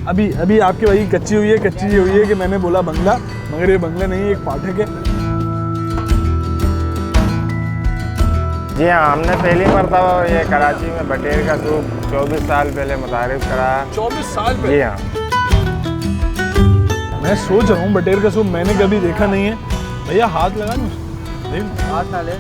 अभी अभी आपकी वही कच्ची हुई है कि मैंने बोला बंगला, मगर ये बंगला नहीं, एक पाठक है। जी हाँ, हमने पहली मरतबा ये कराची में बटेर का सूप 24 साल पहले मुतारिफ कराया। 24 साल पहले? जी हाँ। मैं सोच रहा हूँ बटेर का सूप मैंने कभी देखा नहीं है। भैया हाथ लगा लो, हाथ ना ले।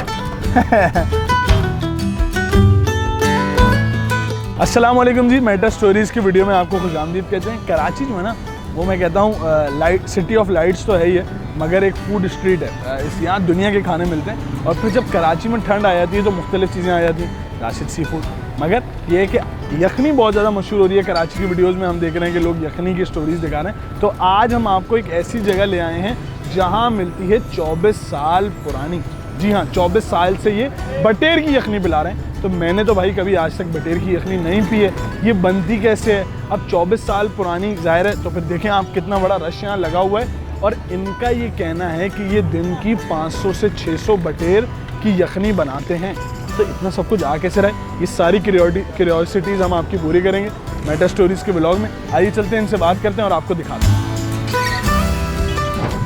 अस्सलाम वालेकुम जी, मेटा स्टोरीज़ की वीडियो में आपको खुशामदीद कहते हैं। कराची जो है ना, वो मैं कहता हूँ लाइट सिटी ऑफ लाइट्स तो है ही है, मगर एक फूड स्ट्रीट है। इस यहाँ दुनिया के खाने मिलते हैं। और फिर जब कराची में ठंड आ जाती है तो मुख्तलिफ चीज़ें आ जाती हैं, राशिद सी फूड। मगर ये है कि यखनी बहुत ज़्यादा मशहूर हो रही है कराची की वीडियोज़ में। हम देख रहे हैं कि लोग यखनी की स्टोरीज़ दिखा रहे हैं। तो आज हम आपको एक ऐसी जगह ले आए हैं जहाँ मिलती है 24 साल पुरानी, जी हाँ 24 साल से ये बटेर की यखनी पिला रहे हैं। तो मैंने तो भाई कभी आज तक बटेर की यखनी नहीं पी है, ये बनती कैसे है। अब 24 साल पुरानी ज़ाहिर है, तो फिर देखें आप कितना बड़ा रश यहाँ लगा हुआ है। और इनका ये कहना है कि ये दिन की 500 से 600 बटेर की यखनी बनाते हैं। तो इतना सब कुछ आ कैसे रहा है, ये सारी क्यूरियोसिटीज़ हम आपकी पूरी करेंगे मेटा स्टोरीज़ के ब्लॉग में। आइए चलते हैं, इनसे बात करते हैं और आपको दिखाते हैं।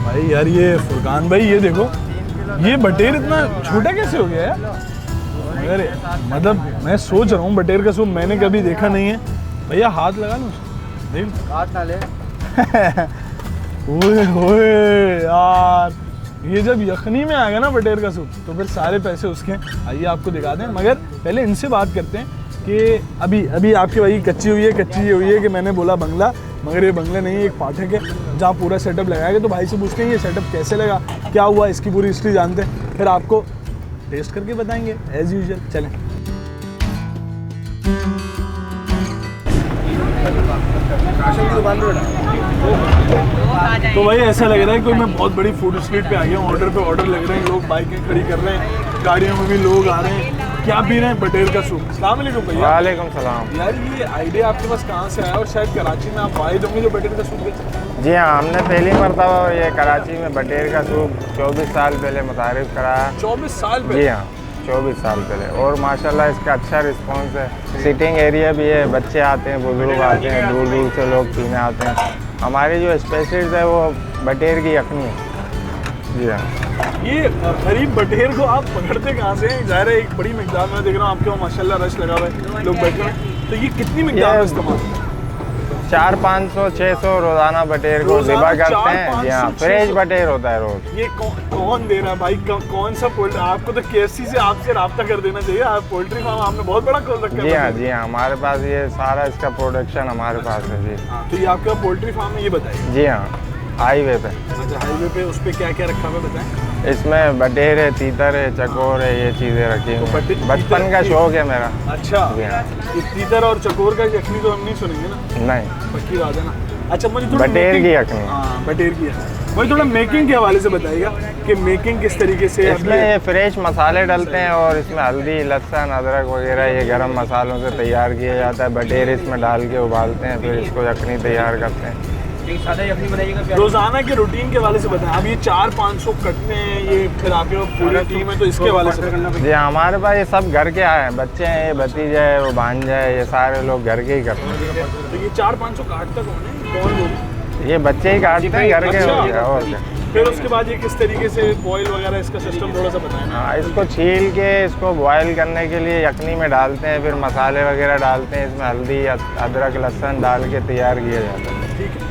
भाई यार ये फुरकान भाई, ये देखो ये बटेर इतना छोटा कैसे हो गया यार। अरे मतलब मैं सोच रहा हूँ बटेर का सूप मैंने कभी देखा नहीं है। भैया हाथ लगा लो, देख हाथ ना ले। ओए यार, ये जब यखनी में आएगा ना बटेर का सूप तो फिर सारे पैसे उसके। आइए आपको दिखा दें, मगर पहले इनसे बात करते हैं कि अभी अभी आपकी वही कच्ची हुई है कि मैंने बोला बंगला, मगर ये बंगला नहीं, एक पाठक है जहाँ पूरा सेटअप लगाएगा। तो भाई से पूछते हैं ये सेटअप कैसे लगा, क्या हुआ, इसकी पूरी हिस्ट्री जानते हैं, फिर आपको टेस्ट करके बताएंगे एज यूजुअल। चलें। तो भाई ऐसा लग रहा है कि मैं बहुत बड़ी फूड स्ट्रीट पे आ गया हूँ। ऑर्डर पे ऑर्डर लग रहे हैं, लोग बाइकें खड़ी कर रहे हैं, गाड़ियों में भी लोग आ रहे हैं। क्या पी रहे हैं? बटेर का सूप। अस्सलाम वालेकुम भैया। वालेकुम सलाम। यार ये आइडिया आपके पास कहाँ से आया, और शायद कराची में आप वाहिद होंगे जो बटेर का सूप बेचते हैं? जी हाँ, हमने पहली मरतबा ये कराची में बटेर का सूप 24 साल पहले मुतारिफ कराया। 24 साल पहले? जी हाँ, 24 साल पहले। और माशाल्लाह इसका अच्छा रिस्पॉन्स है। सिटिंग एरिया भी है, बच्चे आते हैं, बुजुर्ग आते हैं, दूर दूर से लोग पीने आते हैं। हमारी जो स्पेशलिस्ट है वो बटेर की यखनी है। जी हाँ। ये गरीब बटेर को आप पकड़ते कहाँ से हैं? ज़ाहिर है एक बड़ी मिकदार में देख रहा हूँ आपके वहाँ माशाल्लाह रश लगा हुआ है, लोग बैठे हैं। तो ये कितनी मिकदार में इस्तेमाल? 400-500-600 रोज़ाना बटेर को ज़िबा करते हैं। जी हाँ, फ्रेश बटेर होता है रोज़। ये कौन दे रहा है भाई? कौन सा पोल्ट्री? आपको तो KFC से आपसे रब्ता कर देना चाहिए। आप पोल्ट्री फार्म आपने बहुत बड़ा खोल रखा है। जी हाँ, हमारे पास ये सारा इसका प्रोडक्शन हमारे पास है। जी तो ये आपका पोल्ट्री फार्म है, ये बताइए। जी हाँ, हाईवे पे। अच्छा, हाईवे पे उस पर क्या क्या रखा हुआ बताएं। इसमें बटेर है, तीतर है, चकोर है, ये चीज़ें रखी हुई हैं। बचपन का शौक है मेरा। अच्छा, ये तीतर और चकोर का यखनी तो हम नहीं सुनेंगे ना? नहीं, पक्की बात है ना। अच्छा, मुझे थोड़ा बटेर की यखनी। हाँ, बटेर की यखनी। मुझे थोड़ा मेकिंग के हवाले से बताइएगा कि मेकिंग किस तरीके से? इसमें ये फ्रेश मसाले डलते हैं और इसमें हल्दी, लहसुन, अदरक वगैरह ये गरम मसालों से तैयार किया जाता है। बटेर इसमें डाल के उबालते हैं, फिर इसको यखनी तैयार करते हैं। रोजाना के रूटीन के हवाले से बताएं। अब ये 400-500 कटने हैं, ये फिर आपके पूरी टीम है, तो इसके हवाले से जी हमारे पास ये सब घर के आए हैं, बच्चे हैं, ये भतीजा है, वो भांजा है, ये सारे लोग घर के ही करते हैं। तो ये 400-500 काटता कौन है? कौन लोग? ये बच्चे ही काटते हैं, घर के हो गया। और क्या। फिर उसके बाद ये किस तरीके से बॉयल वगैरह इसका सिस्टम थोड़ा सा बताएं। हाँ, इसको छील के इसको बॉयल करने के लिए यखनी में डालते हैं, फिर मसाले वगैरह डालते हैं, इसमें हल्दी, अदरक, लहसुन डाल के तैयार किया जाता है। ठीक है।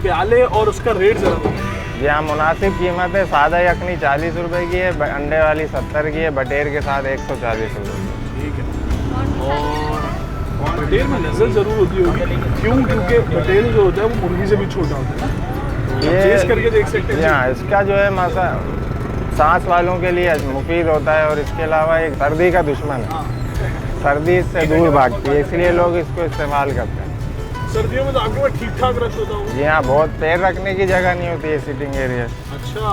प्याले और उसका रेट ज़रा? जी हाँ, मुनासिब कीमत है। सादा यखनी 40 रुपये की है, अंडे वाली 70 की है, बटेर के साथ 140 रुपये। ठीक है। और बटेर में नज़र ज़रूर होती होगी, क्यों? क्योंकि बटेर जो होता है वो मुर्गी से भी छोटा होता है ना, ये टेस्ट करके देख सकते हैं। जी हाँ, इसका जो है मसा सांस वालों के लिए मुफीद होता है, और इसके अलावा एक सर्दी का दुश्मन है। सर्दी से दूर भागती है, इसलिए लोग इसको इस्तेमाल करते हैं। सर्दियों में तो आपके पास ठीक ठाक रश होता होगा? जी हाँ, बहुत पैर रखने की जगह नहीं होती है सिटिंग एरिया। अच्छा,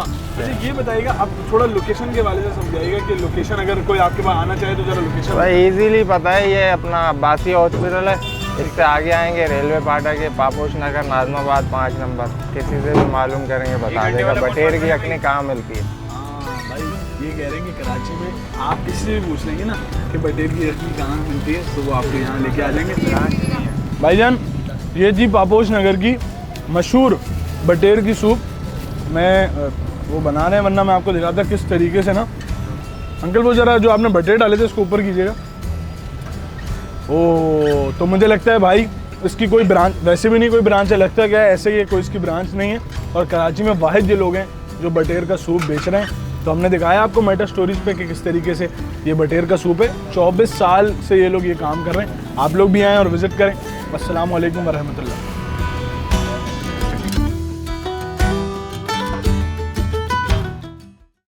ये बताइएगा अब थोड़ा लोकेशन के बारे में समझाइएगा कि लोकेशन अगर कोई आपके पास आना चाहे तो जरा लोकेशन। भाई इजीली पता है, ये अपना अब्बासी हॉस्पिटल है, इससे आगे आएंगे रेलवे फाटक है, पापोश नगर, नाजमाबाद 5 नंबर। किसी से भी मालूम करेंगे, बता देगा बटेर की यखनी कहाँ मिलती है। भाई ये कह रहे हैं कि कराची में आप किसी से भी पूछ लेंगे ना कि बटेर की यखनी कहाँ मिलती है, तो वो आपको यहाँ लेके आ जाएंगे। भाईजान ये जी पापोश नगर की मशहूर बटेर की सूप। मैं वो बना रहे हैं, वरना मैं आपको दिखाता किस तरीके से ना। अंकल वो ज़रा जो आपने बटेर डाले थे इसको ऊपर कीजिएगा। ओ तो मुझे लगता है भाई इसकी कोई ब्रांच, वैसे भी नहीं कोई ब्रांच है, लगता है क्या है ऐसे ही कोई इसकी ब्रांच नहीं है। और कराची में वाहिद ये लोग हैं जो बटेर का सूप बेच रहे हैं। तो हमने दिखाया आपको मेटा स्टोरीज पे कि किस तरीके से ये बटेर का सूप है। 24 साल से ये लोग ये काम कर रहे हैं। आप लोग भी आएँ और विज़िट करें। अस्सलाम वालेकुम वरहमतुल्लाह।